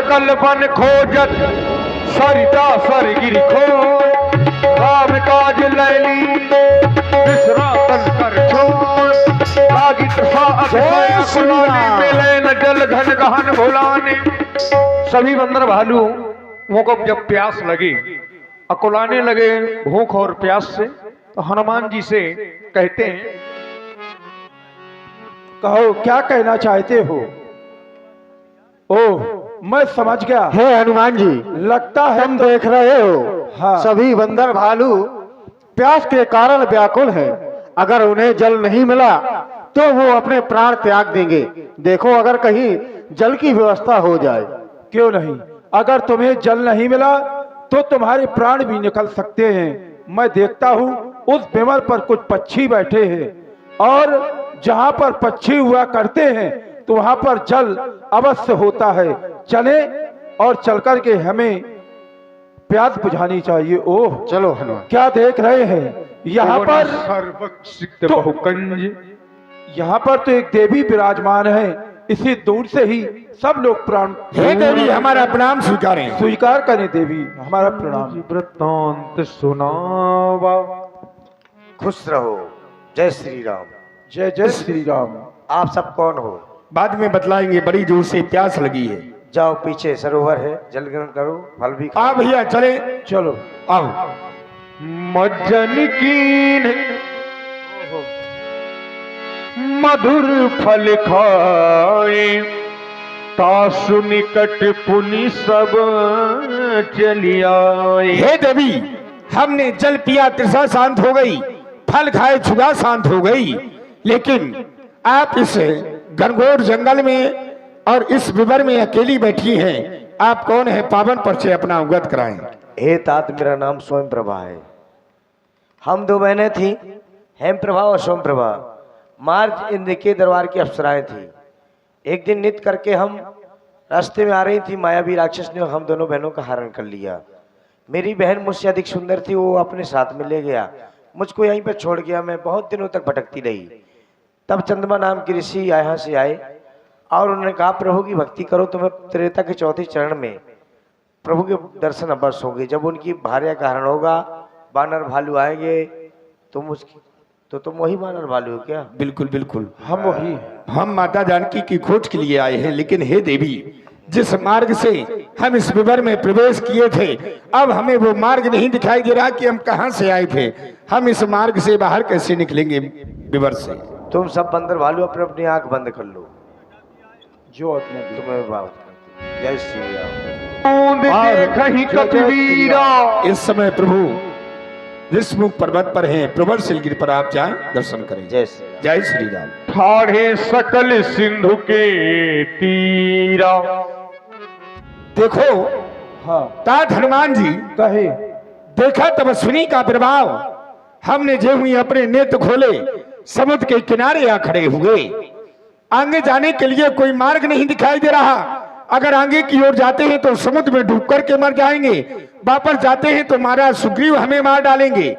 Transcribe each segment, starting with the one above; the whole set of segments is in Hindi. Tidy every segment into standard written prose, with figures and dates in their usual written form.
सकल बन खोजत सरिता सर गिर खो राम काज लैली बिसरा तन कर छोड़ लागी कुलाने मिले न जल घन गहन भुलाने। सभी बंदर भालुओं को जब प्यास लगी अकुलाने लगे भूख और प्यास से तो हनुमान जी से कहते हैं, कहो क्या कहना चाहते हो? ओह मैं समझ गया। हे हनुमान जी, लगता है तुम देख रहे हो हाँ। सभी बंदर भालू प्यास के कारण व्याकुल हैं। अगर उन्हें जल नहीं मिला तो वो अपने प्राण त्याग देंगे। देखो अगर कहीं जल की व्यवस्था हो जाए। क्यों नहीं, अगर तुम्हें जल नहीं मिला तो तुम्हारे प्राण भी निकल सकते हैं। मैं देखता हूँ उस विमल पर कुछ पक्षी बैठे हैं और जहाँ पर पक्षी हुआ करते हैं तो वहाँ पर जल अवश्य होता है। चले और चलकर के हमें प्यास बुझानी चाहिए। ओह चलो हनुमान। क्या देख रहे हैं यहाँ पर? सर्वसिक्त बहुकंज यहाँ पर तो एक देवी विराजमान है। इसी दूर से ही सब लोग प्राण हे देवी हमारा प्रणाम स्वीकारें। स्वीकार करें देवी हमारा प्रणाम। वृत्तांत सुनावा। खुश रहो। जय श्री राम। जय जय श्री राम। आप सब कौन हो? बाद में बतलाएंगे, बड़ी जोर से प्यास लगी है। जाओ पीछे सरोवर है, जल ग्रहण करो, फल भी खाओ। भैया चले। चलो आओ। मज्जन कीन मधुर फल खाए तासु निकट पुनि सब चली आए। हे देवी हमने जल पिया तृषा शांत हो गई, फल खाए क्षुधा शांत हो गई, लेकिन आप इस घनघोर जंगल में और इस विवर में अकेली बैठी हैं। आप कौन है? पावन परिचय अपना अवगत कराएं। हे तात, मेरा नाम स्वयं प्रभा है। हम दो बहनें थी, हेम प्रभा और स्वयं प्रभा। मार्ग इंद्र के दरबार की अप्सराएं थी। एक दिन नित्य करके हम रास्ते में आ रही थी, मायावी राक्षस ने हम दोनों बहनों का हरण कर लिया। मेरी बहन मुझसे अधिक सुंदर थी, वो अपने साथ में ले गया, मुझको यहीं पर छोड़ गया। मैं बहुत दिनों तक भटकती रही। तब चंद्रमा नाम के ऋषि यहाँ से आए और उन्होंने कहा प्रभु की भक्ति करो, तुम्हें त्रेता के चौथे चरण में प्रभु के दर्शन अवश्य होंगे। जब उनकी भार्या का हरण होगा, बानर भालू आएंगे, तुम वही बानर भालू हो क्या? बिल्कुल बिल्कुल हम वही। हम माता जानकी की खोज के लिए आए हैं। लेकिन हे देवी, जिस मार्ग से हम इस विवर में प्रवेश किए थे, अब हमें वो मार्ग नहीं दिखाई दे रहा कि हम कहां से आए थे। हम इस मार्ग से बाहर कैसे निकलेंगे विवर से? तुम सब बंदर भालू अपने अपनी आंख बंद कर लो। जो तुम्हें बात करती। जय श्री राम। कहीं कतवीरा इस समय प्रभु विष्णुमुख पर्वत पर हैं, प्रवरशील गिरि पर आप जाएं, दर्शन करें। जय श्री राम। जय श्री राम। ठाढ़े सकल सिंधु के तीरा। देखो हाँ तात हनुमान जी, कहे देखा तपस्विनी का प्रभाव। हमने जो हुई अपने नेत्र खोले, समुद्र के किनारे आ खड़े हुए। आगे जाने के लिए कोई मार्ग नहीं दिखाई दे रहा। अगर आगे की ओर जाते हैं तो समुद्र में डूब करके मर जाएंगे, वापस जाते हैं तो महाराज सुग्रीव हमें मार डालेंगे।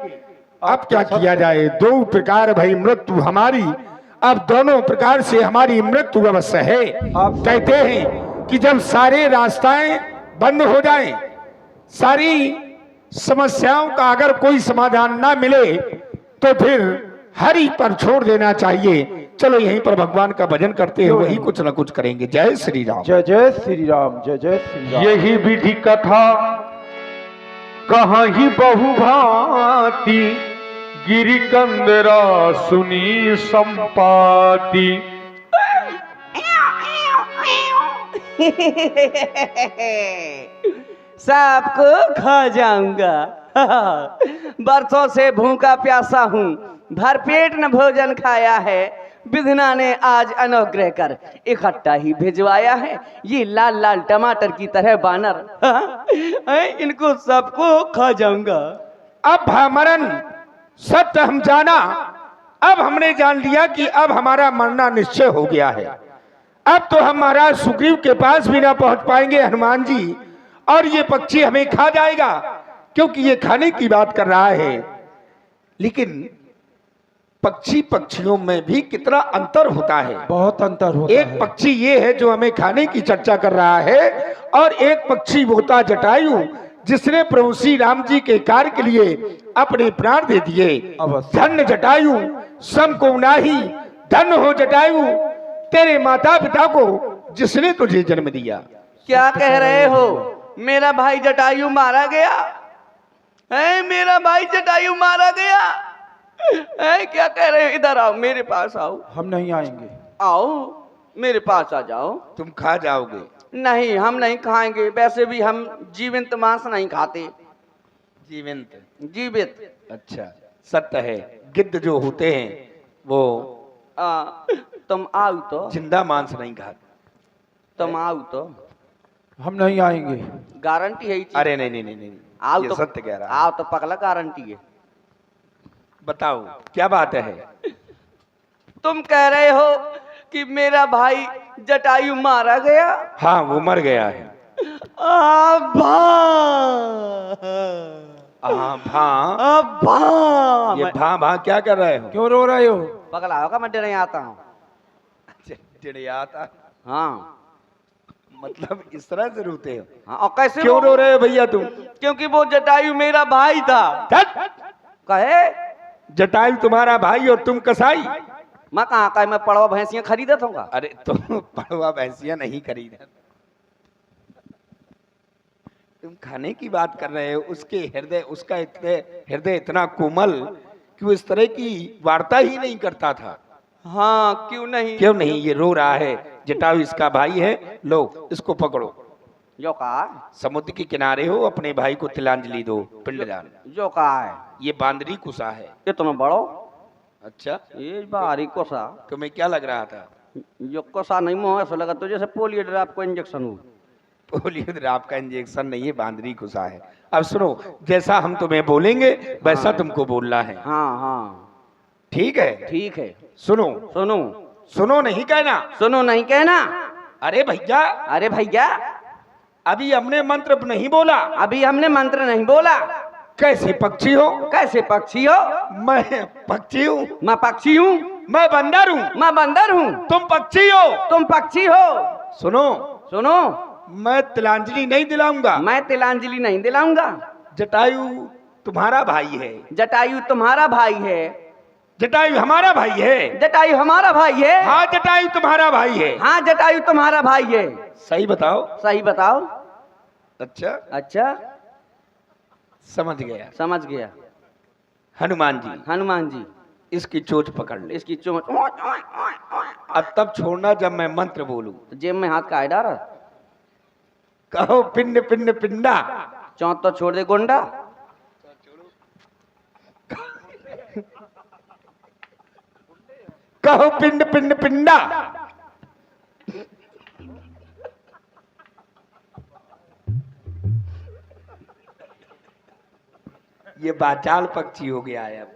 अब क्या किया जाए? दो प्रकार भई मृत्यु हमारी, अब दोनों प्रकार से हमारी मृत्यु अवश्य है। कहते हैं कि जब सारे रास्ताएं बंद हो जाएं, सारी समस्याओं का अगर कोई समाधान ना मिले तो फिर हरि पर छोड़ देना चाहिए। चलो यहीं पर भगवान का भजन करते हैं, वही कुछ ना कुछ करेंगे। जय श्री राम। जय जय श्री राम। जय जय श्री राम। यही विधि कथा कहाँ ही बहुभांति गिरि कंदरा सुनी संपाति। सबको खा जाऊंगा। बरसों से भूखा प्यासा हूँ, भरपेट न भोजन खाया है। विधना ने आज अनुग्रह कर इकट्ठा ही भिजवाया है। ये लाल लाल टमाटर की तरह बानर, इनको सबको खा जाऊंगा। अब मरण सत्य हम जाना। अब हमने जान लिया कि अब हमारा मरना निश्चय हो गया है। अब तो हम महाराज सुग्रीव के पास भी ना पहुंच पाएंगे हनुमान जी, और ये पक्षी हमें खा जाएगा, क्योंकि ये खाने की बात कर रहा है। लेकिन पक्षी पक्षियों में भी कितना अंतर होता है। बहुत अंतर होता एक है। पक्षी ये है जो हमें खाने की चर्चा कर रहा है, और एक पक्षी होता जटायु जिसने प्रभु श्री राम जी के कार्य के लिए अपने प्राण दे दिए। अवश्य। धन्य जटायु सम को नाही, धन्य हो जटायु तेरे माता पिता को जिसने तुझे जन्म दिया। क्या कह रहे हो? मेरा भाई जटायु मारा गया है? मेरा भाई जटायु मारा गया है? क्या कह रहे हो? इधर आओ, मेरे पास आओ। हम नहीं आएंगे। आओ, मेरे पास आ जाओ। तुम खा जाओगे? नहीं, हम नहीं खाएंगे। वैसे भी हम जीवित मांस नहीं खाते। जीवित? जीवित। अच्छा, सत्य है, गिद्ध जो होते हैं वो तुम आओ तो। जिंदा मांस नहीं खाते। तुम आओ तो। हम नहीं आएंगे। गारंटी है ये चीज। अरे नहीं नहीं नहीं नहीं, आओ ये तो। सत्य कह रहा है। आओ तो पगला, गारंटी है। बताओ क्या बात है? तुम कह रहे हो कि मेरा भाई जटायु मारा गया? हाँ, वो मर गया है। ये भां भां क्या कर रहे हो? क्यों रो रहे हो? पगला होगा, मैं डरे आता हूँ। चिड़ियाता? हाँ मतलब इस तरह से रोते हो? हाँ। और कैसे क्यों रो रहे हो भैया तुम? क्योंकि वो जटायु मेरा भाई था। कहे जटायु तुम्हारा भाई और तुम कसाई? मैं कहाँ का, मैं पड़वा भैंसियां खरीदत हूँ। अरे तुम पड़वा भैंसियां नहीं खरीदा, तुम खाने की बात कर रहे हो। उसके हृदय, उसका हृदय इतना कोमल कि वो इस तरह की वार्ता ही नहीं करता था। हाँ, क्यों नहीं? क्यों नहीं? ये रो रहा है, जटायु इसका भाई है। लो इसको पकड़ो। जो कहा? समुद्र के किनारे हो, अपने भाई को तिलांजलि दो, पिंडदान। जो कहा है? ये बांदरी कुसा है। ये तुम्हें बड़ो। अच्छा, ये बारी कोसा। तुम्हें क्या लग रहा था? जो कोसा नहीं मुँह ऐसा लगा तो जैसे पोलियो ड्रॉप को इंजेक्शन हो। पोलियो ड्रॉप का इंजेक्शन नहीं है, बांदरी कुसा है। अब सुनो, जैसा हम तुम्हें बोलेंगे वैसा तुमको बोलना है। हाँ हाँ ठीक है? ठीक है। सुनो। सुनो। सुनो नहीं कहना। सुनो नहीं कहना। अरे भैया, अरे भैया, अभी हमने मंत्र नहीं बोला। अभी हमने मंत्र नहीं बोला। कैसे पक्षी हो? कैसे पक्षी हो? मैं पक्षी हूँ। मैं पक्षी हूँ। मैं बंदर हूँ। मैं बंदर हूँ। तुम पक्षी हो। तुम पक्षी हो। सुनो, सुनो, मैं तिलांजलि नहीं दिलाऊंगा। मैं तिलांजलि नहीं दिलाऊंगा। जटायु तुम्हारा भाई है। जटायु तुम्हारा भाई है। जटायु हमारा भाई है। जटायु हमारा भाई है। हाँ, जटायु तुम्हारा भाई है। हाँ, जटायु तुम्हारा भाई है। सही बताओ। सही बताओ। अच्छा, अच्छा, समझ गया। समझ गया। हनुमान जी, हनुमान जी, इसकी चोंच पकड़ ले। इसकी चोंच। अब तब छोड़ना जब मैं मंत्र बोलूं। तो जेब में हाथ का है डारा। कहो पिंड पिंड पिंडा। चौथ तो छोड़ दे गुंडा। कहो पिंड पिंड पिंडा। ये बाचाल पक्षी हो गया है अब।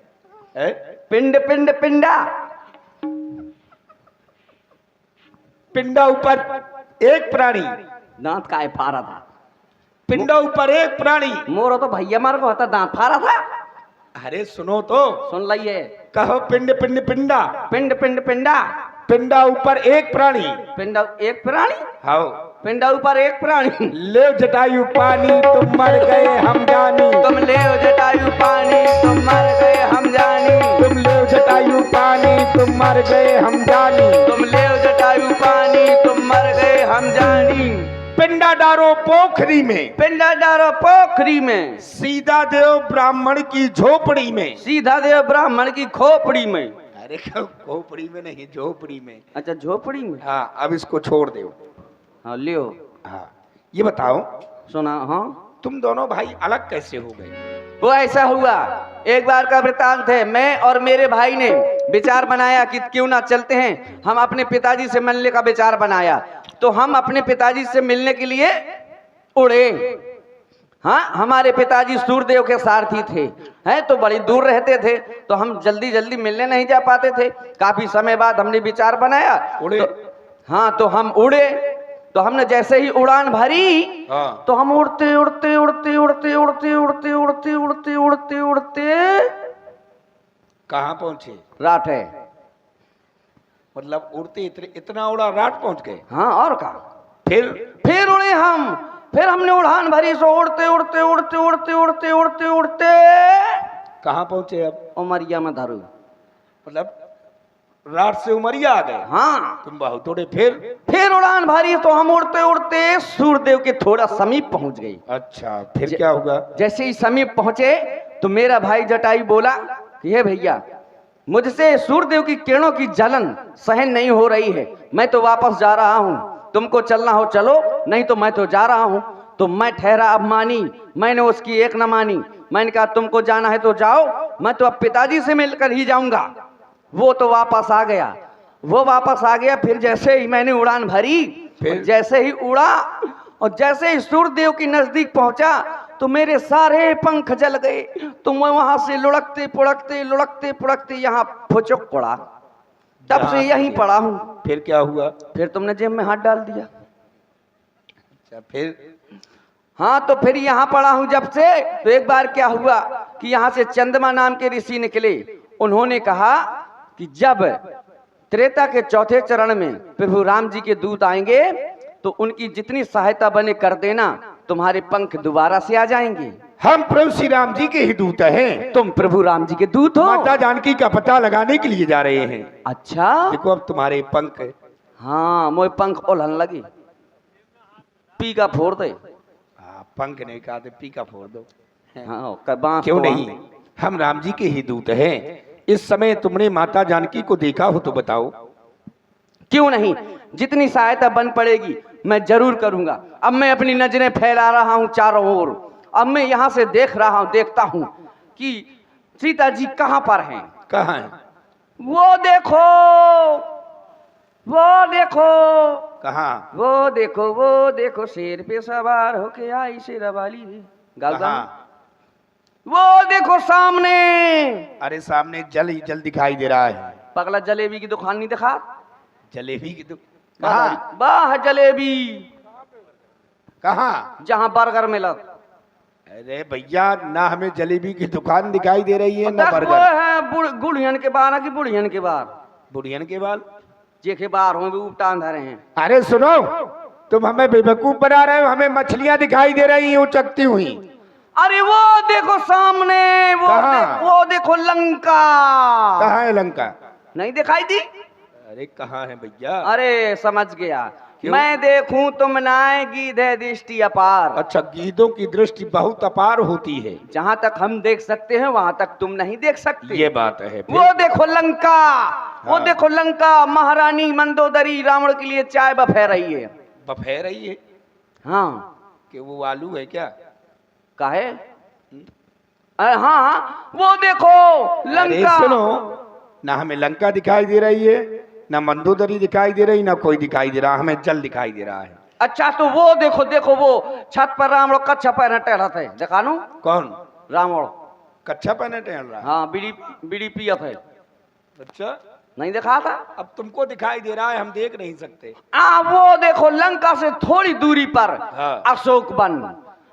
है? पिंड पिंड पिंडा। पिंडा ऊपर एक प्राणी। दांत का है फारा था। पिंडा ऊपर एक प्राणी। मोरो तो भैया मार को होता, दांत फारा था। अरे सुनो तो। सुन लिये। कहो पिंड पिंड पिंडा। पिंड पिंड पिंडा। पिंडा ऊपर एक प्राणी। पिंडा एक प्राणी। हाँ, पिंडा ऊपर एक प्राणी। ले जटायु पानी, तुम मर गए हम जानी। तुम ले जटायु पानी, तुम मर गए हम जानी। तुम ले जटायु पानी, तुम मर गए हम जानी। तुम ले जटायु पानी, तुम मर गए हम जानी। पिंडा डारो पोखरी में। पिंडा डारो पोखरी में। सीधा देव ब्राह्मण की झोपड़ी में। सीधा देव ब्राह्मण की खोपड़ी में। अरे खोपड़ी में नहीं, झोपड़ी में। अच्छा, झोपड़ी में। हाँ, अब इसको छोड़ दो। हाँ, लियो। हाँ, ये बताओ, सुना। हाँ, तुम दोनों भाई अलग कैसे हो गए? वो ऐसा हुआ, एक बार का वृतांत है। मैं और मेरे भाई ने विचार बनाया कि क्यों ना चलते हैं। हम अपने पिताजी से मिलने का विचार बनाया, तो हम अपने पिताजी से मिलने के लिए उड़े। हाँ, हमारे पिताजी सूर्यदेव के सारथी थे, हैं, तो बड़ी दूर रहते थे, तो हम जल्दी जल्दी मिलने नहीं जा पाते थे। काफी समय बाद हमने विचार बनाया, उड़े। हाँ, तो हम उड़े। तो हमने जैसे ही उड़ान भरी, हाँ। तो हम उड़ते उड़ते उड़ते उड़ते उड़ते उड़ते उड़ते उड़ते उड़ते उड़ते कहाँ पहुंचे? राठ है। मतलब उड़ते इतना उड़ा रात पहुंच गए? हाँ और का। फिर उड़े हम, फिर हमने उड़ान भरी, सो उड़ते उड़ते उड़ते उड़ते उड़ते उड़ते उड़ते कहाँ पहुंचे अब? उमरिया में धरू। मतलब रात से उमरिया आ गए? हाँ। तुम बहुत उड़े। फिर उड़ान भरी तो हम उड़ते उड़ते सूर्यदेव के थोड़ा समीप पहुंच गए। अच्छा, फिर क्या हुआ? जैसे ही समीप पहुंचे तो मेरा भाई जटायु बोला कि हे भैया, मुझसे सूर्यदेव की किरणों की जलन सहन नहीं हो रही है, मैं तो वापस जा रहा हूं, तुमको चलना हो चलो, नहीं तो मैं तो जा रहा हूं। तो मैं ठहरा अब मानी, मैंने उसकी एक न मानी। मैंने कहा तुमको जाना है तो जाओ, मैं तो अब पिताजी से मिलकर ही जाऊंगा। वो तो वापस आ गया, वो वापस आ गया। फिर जैसे ही मैंने उड़ान भरी, फिर जैसे ही उड़ा और जैसे ही सूर्यदेव के नजदीक पहुंचा तो मेरे सारे पंख जल गए। तो मैं वहां से लुढ़कते पुढ़कते यहाँ फुचुक पड़ा। तब से यहीं पड़ा हूं। फिर क्या हुआ? फिर तुमने जेब में हाथ डाल दिया। अच्छा, फिर? हाँ, तो फिर यहाँ पड़ा हूं जब से। तो एक बार क्या हुआ कि यहाँ से चंद्रमा नाम के ऋषि निकले। उन्होंने कहा कि जब त्रेता के चौथे चरण में प्रभु राम जी के दूत आएंगे तो उनकी जितनी सहायता बने कर देना, तुम्हारे पंख दोबारा से आ जाएंगे। हम प्रभु श्री राम जी के ही दूत हैं। तुम प्रभु राम जी के दूत हो? माता जानकी का पता लगाने के लिए जा रहे हैं। अच्छा, देखो अब तुम्हारे पंख। हाँ, मोए पंख उलहन लगी। पी का फोड़ दे। पंख नहीं कहा तो पी का फोड़ दो। हाँ, क्यों नहीं, हम राम जी के ही दूत हैं। इस समय तुमने माता जानकी को देखा हो तो बताओ। क्यों नहीं, जितनी सहायता बन पड़ेगी मैं जरूर करूंगा। अब मैं अपनी नजरें फैला रहा हूं चारों ओर। अब मैं यहाँ से देखता हूं कि सीता जी कहाँ पर हैं। कहाँ है? वो देखो, वो देखो, कहाँ? वो देखो शेर पे सवार होके आई शेरावाली कहाँ? वो देखो सामने। अरे सामने जल ही जल दिखाई दे रहा है। पगला जलेबी की दुकान नहीं दिखा? जलेबी की दुकान? कहाँ? वाह जलेबी। कहाँ? जहाँ बर्गर मिला। अरे भैया, ना हमें जलेबी की दुकान दिखाई दे रही है ना वो बर्गर। है गुड़ियन के बार की बुढ़ियन के बार। बुढ़ियन के बाल? जे के बार हो भी उपटान धरे हैं। अरे सुनो, तुम हमें बेवकूफ बना रहे हो। हमें मछलियां दिखाई दे रही हैं उचकती हुई। अरे वो देखो सामने, वो देखो लंका। कहाँ है लंका? नहीं दिखाई दी? अरे कहाँ है भैया? अरे समझ गया। क्यों? मैं देखूं तुम नाय गीधे दृष्टि अपार। अच्छा, गीदों की दृष्टि बहुत अपार होती है। जहाँ तक हम देख सकते हैं वहां तक तुम नहीं देख सकते। ये बात है। फिर? वो देखो लंका। वो हाँ। देखो लंका, महारानी मंदोदरी रावण के लिए चाय बफे रही है। बफे रही है? हाँ। कि वो आलू है क्या? काहे? अरे हाँ, वो देखो लंका। अरे सुनो, ना हमें लंका दिखाई दे रही है, ना मंदोदरी दिखाई दे रही, ना कोई दिखाई दे रहा। हमें जल दिखाई दे रहा है। अच्छा, तो वो देखो वो छत पर रावण कच्छा पहने टहलत है। देखा नु? कौन? रावण कच्छा पहने टहल रहा है? हाँ, बीड़ी पियत है। अच्छा, नहीं देखा था? अब तुमको दिखाई दे रहा है, हम देख नहीं सकते। वो देखो लंका से थोड़ी दूरी पर हाँ। अशोक वन।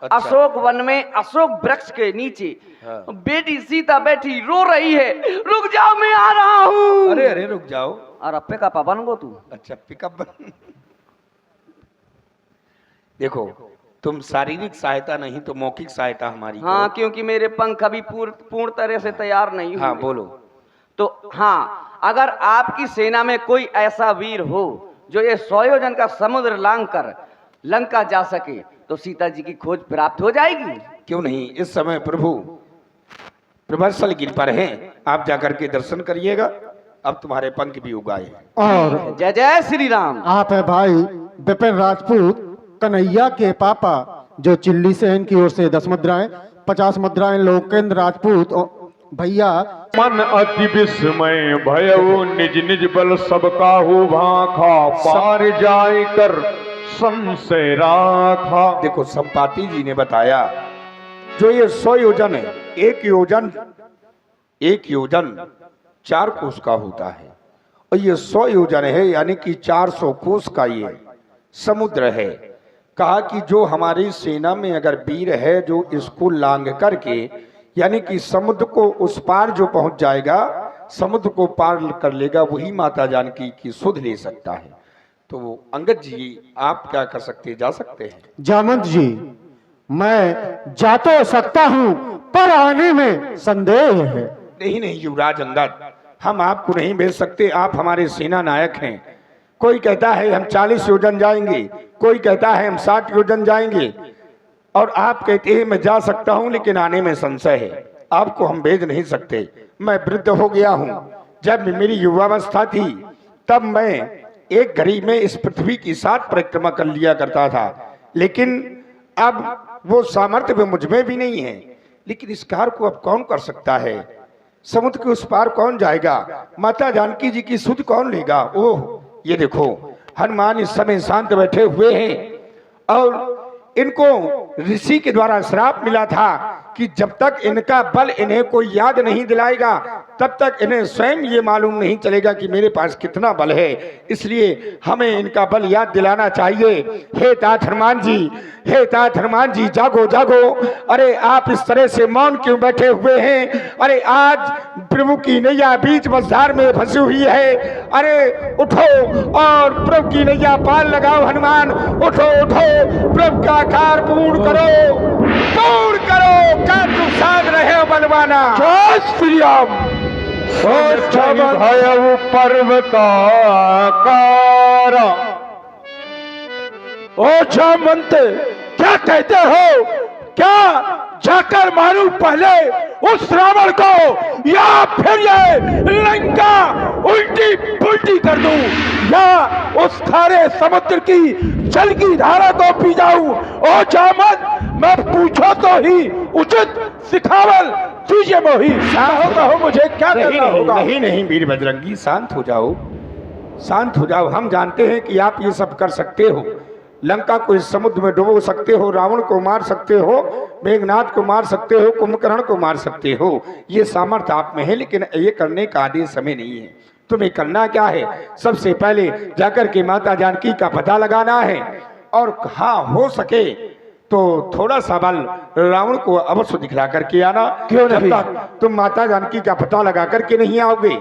अच्छा। अशोक वन में अशोक वृक्ष के नीचे हाँ। बेटी सीता बैठी रो रही है। रुक जाओ, मैं आ रहा हूँ। अरे अरे रुक जाओ। और अप्पे का पापन गो तू। अच्छा, पिकअप। देखो, तुम शारीरिक सहायता नहीं तो मौखिक सहायता हमारी हाँ, करो। क्योंकि मेरे पंख अभी पूर्ण तरह से तैयार नहीं हुए। हाँ बोलो। तो हाँ, अगर आपकी सेना में कोई ऐसा वीर हो जो ये 100 योजन का समुद्र लांग कर लंका जा सके तो सीता जी की खोज प्राप्त हो जाएगी। क्यों नहीं, इस समय प्रभु प्रभस्थल गिर पर हैं, आप जाकर के दर्शन करिएगा। अब तुम्हारे पंख भी उगाए। और जय जय श्री राम। आप है भाई विपिन राजपूत, कन्हैया के पापा, जो चिल्ली से इनकी ओर से 10 मुद्राएं, 50 मुद्राएं लोकेंद्र राजपूत भैया। मन अति विस्मय भयउ निज निज बल सबका हो भाखा, पार जाय कर संशय राखा। देखो, संपाति जी ने बताया जो ये 100 योजन है, एक योजन 4 कोस का होता है, और ये 100 योजन है यानी कि 400 कोस का ये समुद्र है। कहा कि जो हमारी सेना में अगर वीर है जो इसको लांग करके यानी कि समुद्र को उस पार जो पहुंच जाएगा समुद्र को पार कर लेगा वही माता जानकी की सुध ले सकता है। तो अंगद जी आप क्या कर सकते हैं, जा सकते हैं? जामवंत जी, मैं जा तो सकता हूँ पर आने में संदेह है। नहीं नहीं युवराज अंगद, हम आपको नहीं भेज सकते, आप हमारे सेना नायक हैं। कोई कहता है हम 40 योजन जाएंगे, कोई कहता है हम 60 योजन जाएंगे, और आप कहते हैं मैं जा सकता हूं, लेकिन आने में संशय है। आपको हम भेज नहीं सकते। मैं वृद्ध हो गया हूं। जब मेरी युवावस्था थी तब मैं एक घड़ी में इस पृथ्वी की 7 परिक्रमा कर लिया करता था, लेकिन अब वो सामर्थ्य भी मुझ में भी नहीं है। लेकिन इस कार्य को अब कौन कर सकता है? समुद्र के उस पार कौन जाएगा? माता जानकी जी की सुध कौन लेगा? ओह, ये देखो हनुमान इस समय शांत बैठे हुए हैं, और इनको ऋषि के द्वारा श्राप मिला था कि जब तक इनका बल इन्हें कोई याद नहीं दिलाएगा तब तक इन्हें स्वयं ये मालूम नहीं चलेगा कि मेरे पास कितना बल है। इसलिए हमें इनका बल याद दिलाना चाहिए। हे तात हनुमान जी, हे तात हनुमान जी, जागो जागो। अरे आप इस तरह से मौन क्यों बैठे हुए हैं? अरे आज प्रभु की नैया बीच मझधार में फंसी हुई है। अरे उठो और प्रभु की नैया पार लगाओ। हनुमान उठो उठो, प्रभु का आकार पूर्ण करो, पूर्ण करो। क्या तुम साध रहे हो बलवाना? जय श्री राम। भयउ पर्वताकार। ओ जामवंत, क्या कहते हो? क्या जाकर मारूं पहले उस रावण को, या फिर ये लंका उल्टी पुल्टी कर दूं, या उस खारे समुद्र की जल की धारा को पी जाऊं? ओ जामवंत, मैं पूछो तो ही उचित सिखावल तुझे मोही। कहो मुझे क्या करना होगा? नहीं नहीं वीर बजरंगी, शांत हो जाओ, शांत हो जाओ। हम जानते हैं कि आप ये सब कर सकते हो। लंका को इस समुद्र में डुबो सकते हो, रावण को मार सकते हो, मेघनाथ को मार सकते हो, कुंभकर्ण को मार सकते हो। ये सामर्थ्य आप में है, लेकिन ये करने का आदेश समय नहीं है। तुम्हें करना क्या है? सबसे पहले जाकर के माता जानकी का पता लगाना है, और हाँ हो सके तो थोड़ा सा बल रावण को अवश्य दिखला करके आना। क्यों नहीं? जब तक तुम माता जानकी का पता लगा करके नहीं आओगे,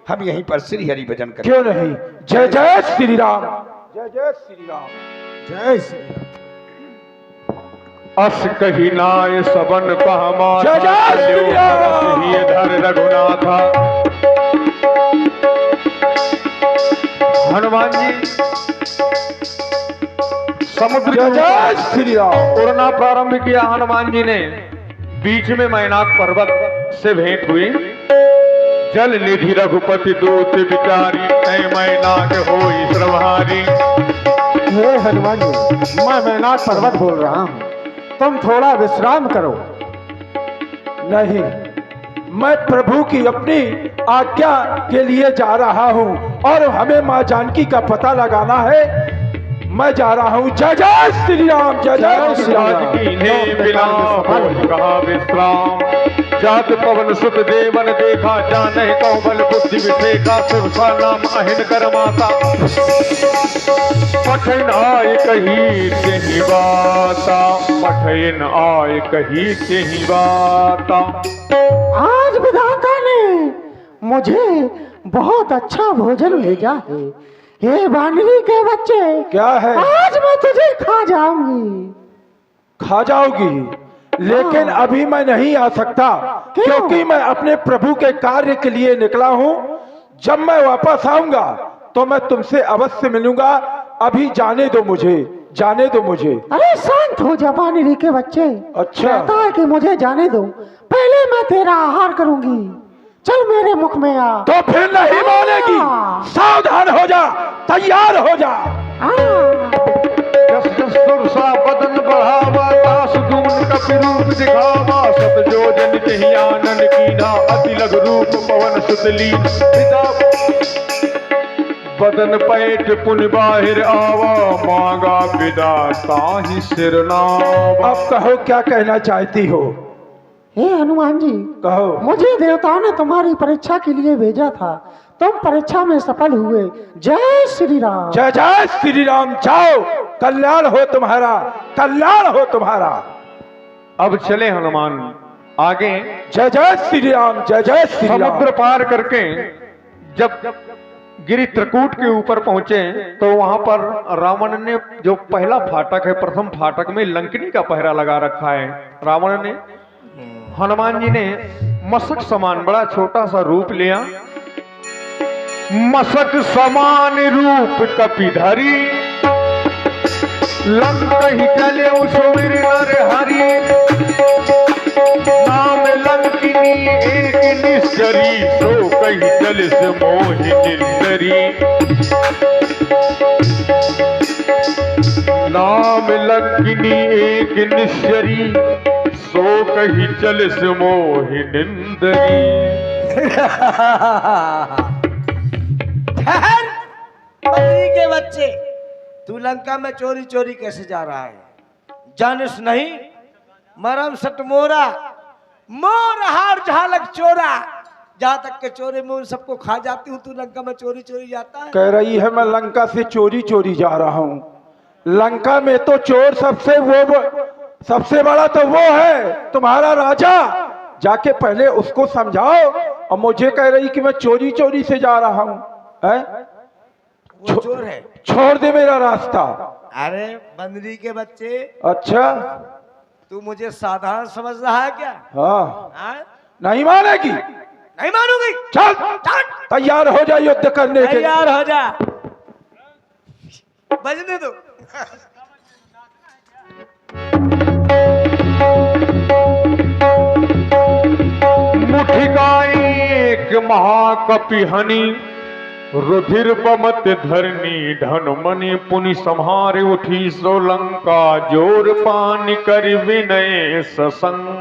हम यहीं पर श्री हरि भजन करेंगे। क्यों नहीं? जय जय श्री राम, जय जय श्री राम, जय श्री राम। अस कही नाय सबन पहमा जय जय श्री राम। धर रघुनाथा। हनुमान जी समुद्र जय जय श्री राम। उड़ना प्रारंभ किया। हनुमान जी ने बीच में मैनाक पर्वत से भेंट हुई। जल निधि रघुपति दूत विचारी, ऐ मैनाक होई श्रवहारी। हे हनुमान जी, मैं मैनाक पर्वत बोल रहा हूँ, तुम थोड़ा विश्राम करो। नहीं, मैं प्रभु की अपनी आज्ञा के लिए जा रहा हूँ, और हमें माँ जानकी का पता लगाना है। मैं जा रहा हूँ। जय जय श्री राम, जय जय श्री राम। कहा विश्राम। जात पवन सुत देवन देखा, जानहि कौ बल बुद्धि विवेका। सुरसा नाम अहिन कर माता, पठन आय कही तेहि बाता। पठन आय कही तेहि बाता। आज विधाता ने मुझे बहुत अच्छा भोजन भेजा है। हे वानरी के बच्चे, क्या है? आज मैं तुझे खा जाऊंगी। खा जाओगी, लेकिन अभी मैं नहीं आ सकता, क्योंकि मैं अपने प्रभु के कार्य के लिए निकला हूँ। जब मैं वापस आऊंगा तो मैं तुमसे अवश्य मिलूंगा। अभी जाने दो मुझे, जाने दो मुझे। अरे शांत हो जा वानरी के बच्चे। अच्छा। कहता है कि मुझे जाने दो, पहले मैं तेरा आहार करूंगी। चल मेरे मुख में आ। तो फिर नहीं मानेगी। सावधान हो जा, तैयार हो जा। जस जस सुरसा बदन बढ़ावा, तास दून कपि रूप दिखावा। सत जो जन कहि आनन कीना, अति लघु रूप पवन सुत लीन। पिता बदन पैठ पुन बाहिर आवा, मांगा विदा ताहि सिर नावा। अब कहो क्या कहना चाहती हो? हे हनुमान जी, कहो। मुझे देवताओं ने तुम्हारी परीक्षा के लिए भेजा था, तुम परीक्षा में सफल हुए। जय श्री राम। जय जय श्री राम। जाओ, कल्याण हो तुम्हारा, कल्याण हो तुम्हारा। अब चले हनुमान, आगे जय जय श्री राम, जय जय श्री राम। समुद्र पार करके जब गिरि त्रिकूट के ऊपर पहुंचे तो वहां पर रावण ने जो पहला फाटक है, प्रथम फाटक में लंकनी का पहरा लगा रखा है। रावण ने, हनुमान जी ने मशक समान बड़ा छोटा सा रूप लिया, मशक समान रूप कपिधरी, लंक ही चले सुमिर नर हरि, नाम लंकिनी एक निश्चरी, सो कही चल से मोहि निंदरी। नाम लंकिनी एक निश्चरी, सो कही चल से मोहि निंदरी। बकरी के बच्चे, तू लंका में चोरी चोरी कैसे जा रहा है? जानस नहीं, मरम सटमोरा, मोर हार झालक चोरा, जहां तक के चोरे में सबको खा जाती हूँ, तू लंका में चोरी चोरी जाता है। कह रही है मैं लंका से चोरी चोरी जा रहा हूँ। लंका में तो चोर सबसे बड़ा तो वो है तुम्हारा राजा। जाके पहले उसको समझाओ, और मुझे कह रही कि मैं चोरी चोरी से जा रहा हूँ। वो चोर है। छोड़ दे मेरा रास्ता। अरे बंदरी के बच्चे, अच्छा, तू मुझे साधारण समझ रहा है क्या? हाँ, हाँ? नहीं मानेगी? नहीं मानूंगी। चल तैयार हो जा युद्ध करने के लिए। तैयार हो जा, बजने दो। मुठिकाई एक महाकपि हनि, रुधिर बमत धरनी धन मनि, पुनि संहार उठी सोलंका, जोर पान कर विनय ससंग।